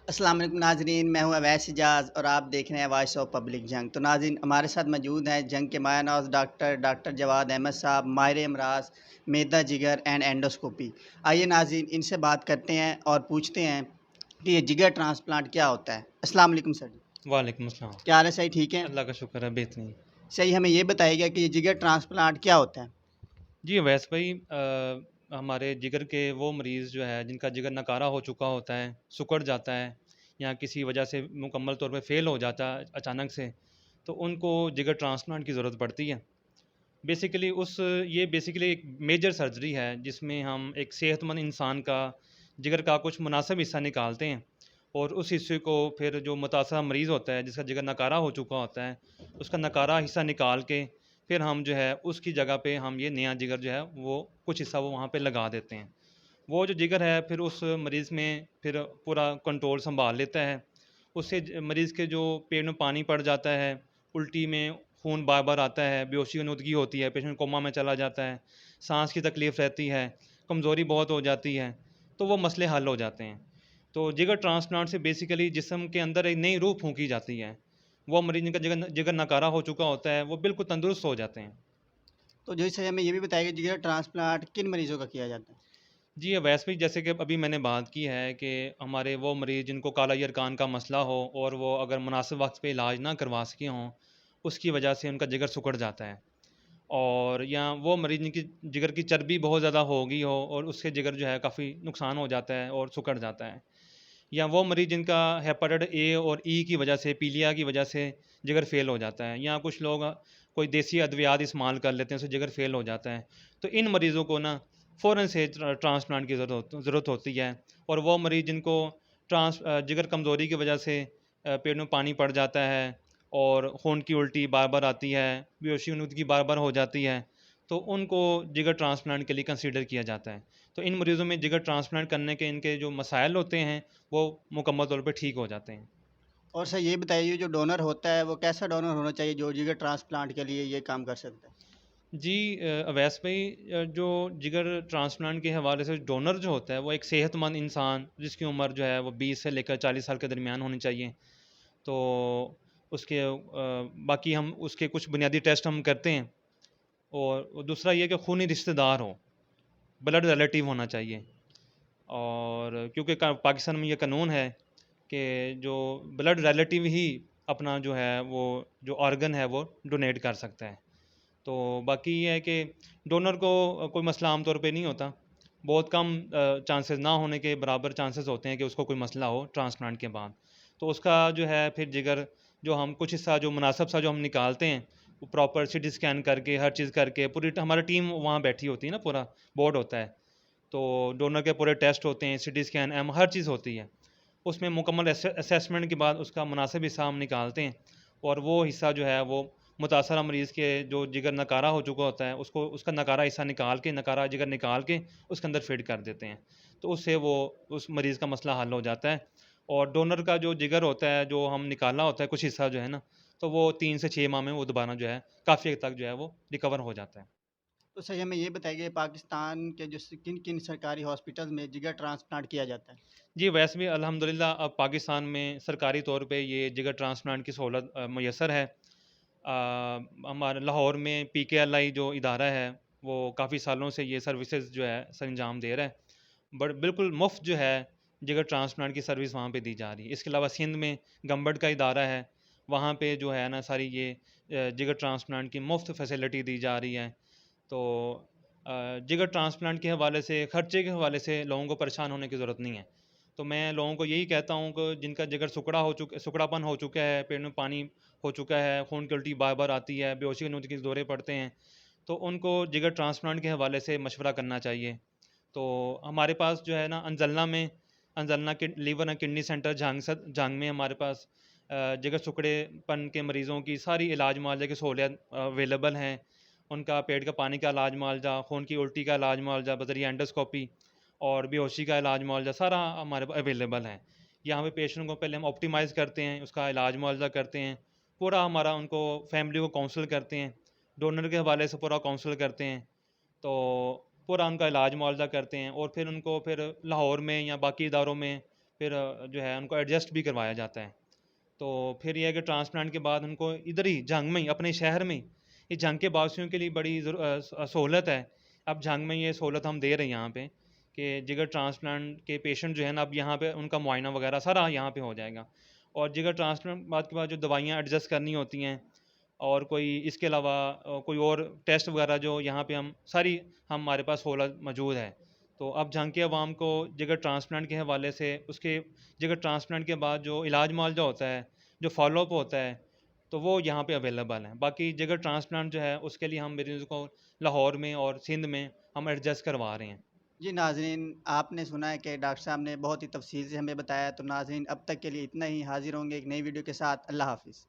अस्सलाम वालेकुम नाज़रीन, मैं हूँ अवैस इजाज़ और आप देख रहे हैं वॉइस ऑफ पब्लिक जंग। तो नाज़रीन हमारे साथ मौजूद हैं जंग के माहिर नवाज़ डॉक्टर जवाद अहमद साहब, माहिर अमराज, मैदा जिगर एंड एंडोस्कोपी। आइए नाज़रीन इनसे बात करते हैं और पूछते हैं कि ये जिगर ट्रांसप्लांट क्या होता है। अस्सलाम वालेकुम सर जी, वालेकुम अस्सलाम। क्या हाल है? सही ठीक हैं? अल्लाह का शुक्र है, बेहतरीन। सही, हमें ये बताइएगा कि ये जिगर ट्रांसप्लांट क्या होता है? जी, अवैस भाई हमारे जिगर के वो मरीज़ जो है जिनका जिगर नकारा हो चुका होता है, सिकुड़ जाता है या किसी वजह से मुकम्मल तौर पे फ़ेल हो जाता है अचानक से, तो उनको जिगर ट्रांसप्लांट की ज़रूरत पड़ती है। बेसिकली ये बेसिकली एक मेजर सर्जरी है जिसमें हम एक सेहतमंद इंसान का जिगर का कुछ मुनासिब हिस्सा निकालते हैं और उस हिस्से को फिर जो मुतासर मरीज़ होता है जिसका जिगर नकारा हो चुका होता है, उसका नकारा हिस्सा निकाल के फिर हम जो है उसकी जगह पे हम ये नया जिगर जो है वो कुछ हिस्सा वो वहाँ पे लगा देते हैं। वो जो जिगर है फिर उस मरीज़ में फिर पूरा कंट्रोल सँभाल लेता है। उससे मरीज़ के जो पेट में पानी पड़ जाता है, उल्टी में खून बार-बार आता है, बेहोशी नुदगी होती है, पेशेंट कोमा में चला जाता है, साँस की तकलीफ़ रहती है, कमज़ोरी बहुत हो जाती है, तो वो मसले हल हो जाते हैं। तो जिगर ट्रांसप्लांट से बेसिकली जिस्म के अंदर एक नई रूह फूँकी जाती है। वो मरीज़ जिनका जिगर जिगर नकारा हो चुका होता है, वो बिल्कुल तंदुरुस्त हो जाते हैं। तो जैसे हमें ये भी बताइएगा जिगर ट्रांसप्लांट किन मरीज़ों का किया जाता है? जी, वैसे भी जैसे कि अभी मैंने बात की है कि हमारे वो मरीज़ जिनको काला कान का मसला हो और वो अगर मुनासिब वक़्त पे इलाज ना करवा सके हों, उसकी वजह से उनका जिगर सिकुड़ जाता है। और या वो मरीज़ जिनकी जिगर की चर्बी बहुत ज़्यादा हो गई हो और उससे जिगर जो है काफ़ी नुकसान हो जाता है और सिकुड़ जाता है। या वो मरीज़ जिनका हेपेटाइटिस ए और ई की वजह से, पीलिया की वजह से जिगर फ़ेल हो जाता है, या कुछ लोग कोई देसी अद्वियात इस्तेमाल कर लेते हैं, उससे जिगर फ़ेल हो जाता है। तो इन मरीज़ों को ना फ़ौरन से ट्रांसप्लांट की ज़रूरत होती है। और वो मरीज़ जिनको जिगर कमज़ोरी की वजह से पेट में पानी पड़ जाता है और खून की उल्टी बार-बार आती है, बेहोशी नुदगी बार-बार हो जाती है, तो उनको जिगर ट्रांसप्लांट के लिए कंसीडर किया जाता है। तो इन मरीज़ों में जिगर ट्रांसप्लांट करने के इनके जो मसाइल होते हैं, वो मुकम्मल तौर पे ठीक हो जाते हैं। और सर ये बताइए जो डोनर होता है वो कैसा डोनर होना चाहिए जो जिगर ट्रांसप्लांट के लिए ये काम कर सकता है? जी अवैस भाई जो जिगर ट्रांसप्लांट के हवाले से डोनर जो होता है, वो एक सेहतमंद इंसान जिसकी उम्र जो है वो 20 से लेकर 40 साल के दरमियान होनी चाहिए। तो उसके बाकी हम उसके कुछ बुनियादी टेस्ट हम करते हैं। और दूसरा ये कि खूनी रिश्तेदार हो, ब्लड रिलेटिव होना चाहिए। और क्योंकि पाकिस्तान में ये कानून है कि जो ब्लड रिलेटिव ही अपना जो है वो जो ऑर्गन है वो डोनेट कर सकता है। तो बाकी ये है कि डोनर को कोई मसला आम तौर पे नहीं होता। बहुत कम चांसेस ना होने के बराबर चांसेस होते हैं कि उसको कोई मसला हो ट्रांसप्लांट के बाद। तो उसका जो है फिर जिगर जो हम कुछ हिस्सा जो मुनासिब सा जो हम निकालते हैं, वो प्रॉपर सीटी स्कैन करके हर चीज़ करके पूरी हमारी टीम वहाँ बैठी होती है ना, पूरा बोर्ड होता है। तो डोनर के पूरे टेस्ट होते हैं, सीटी स्कैन, हर चीज़ होती है। उसमें मुकम्मल असेसमेंट के बाद उसका मुनासिब हिस्सा हम निकालते हैं और वो हिस्सा जो है वो मुतासरा मरीज़ के जो जिगर नकारा हो चुका होता है उसको उसका नकारा हिस्सा निकाल के, नकारा जिगर निकाल के उसके अंदर फ़ीड कर देते हैं। तो उससे वो उस मरीज़ का मसला हल हो जाता है। और डोनर का जो जिगर होता है, जो हम निकालना होता है कुछ हिस्सा जो है ना, तो वो 3 से 6 माह में वो दोबारा जो है काफ़ी हद तक जो है वो रिकवर हो जाता है। तो सर हमें ये बताइए पाकिस्तान के जो किन-किन सरकारी हॉस्पिटल में जिगर ट्रांसप्लांट किया जाता है? जी, वैसे भी अल्हम्दुलिल्लाह अब पाकिस्तान में सरकारी तौर पे ये जिगर ट्रांसप्लांट की सहूलत मुयस्सर है। हमारे लाहौर में पीकेएलआई जो इदारा है, वो काफ़ी सालों से ये सर्विसेज़ जो है सरंजाम दे रहा है। बिल्कुल मुफ़्त जो है जिगर ट्रांसप्लांट की सर्विस वहाँ पे दी जा रही है। इसके अलावा सिंध में गवर्नमेंट का इदारा है, वहाँ पे जो है ना सारी ये जिगर ट्रांसप्लांट की मुफ़्त फैसिलिटी दी जा रही है। तो जिगर ट्रांसप्लांट के हवाले से, खर्चे के हवाले से लोगों को परेशान होने की ज़रूरत नहीं है। तो मैं लोगों को यही कहता हूँ कि जिनका जिगर सिकुड़ापन हो चुका है, पेट में पानी हो चुका है, खून की उल्टी बार-बार आती है, बेहोशी के दौरे पड़ते हैं, तो उनको जिगर ट्रांसप्लांट के हवाले से मशवरा करना चाहिए। तो हमारे पास जो है ना अंजलना लीवर एंड किडनी सेंटर झांग में हमारे पास जिगर सिकुड़ेपन के मरीज़ों की सारी इलाज मुआवजे की सहूलियत अवेलेबल हैं। उनका पेट का पानी का इलाज मुआवजा, खून की उल्टी का इलाज मुआवजा बज़रिया एंडोस्कोपी और बेहोशी का इलाज मुआवजा सारा हमारे पास अवेलेबल है। यहाँ पे पेशेंट को पहले हम ऑप्टिमाइज़ करते हैं, उसका इलाज मुआवजा करते हैं, पूरा हमारा उनको फैमिली को काउंसल करते हैं, डोनर के हवाले से पूरा काउंसल करते हैं। तो पूरा उनका इलाज मुआवजा करते हैं और फिर उनको फिर लाहौर में या बाकी इदारों में फिर जो है उनको एडजस्ट भी करवाया जाता है। तो फिर ये है कि ट्रांसप्लांट के बाद उनको इधर ही जंग में ही अपने शहर में ही, ये जंग के बासियों के लिए बड़ी सहूलत है। अब जंग में ये सहूलत हम दे रहे हैं यहाँ पे कि जिगर ट्रांसप्लांट के पेशेंट जो है ना, अब यहाँ पे उनका मुआयना वगैरह सारा यहाँ पे हो जाएगा। और जिगर ट्रांसप्लांट बाद के बाद जो दवाइयाँ एडजस्ट करनी होती हैं और कोई इसके अलावा कोई और टेस्ट वगैरह जो यहाँ पे हम सारी हमारे पास सहूलत मौजूद है। तो अब जहाँ के अवाम को जिगर ट्रांसप्लांट के हवाले से उसके जिगर ट्रांसप्लांट के बाद जो इलाज मुआवजा होता है, जो फॉलोअप होता है, तो वो यहाँ पे अवेलेबल है। बाकी जिगर ट्रांसप्लांट जो है उसके लिए हम मरीज़ को लाहौर में और सिंध में हम एडजस्ट करवा रहे हैं। जी नाज़रीन, आपने सुना है कि डॉक्टर साहब ने बहुत ही तफसील से हमें बताया। तो नाज़रीन, अब तक के लिए इतना ही। हाज़िर होंगे एक नई वीडियो के साथ। अल्लाह हाफ़िज़।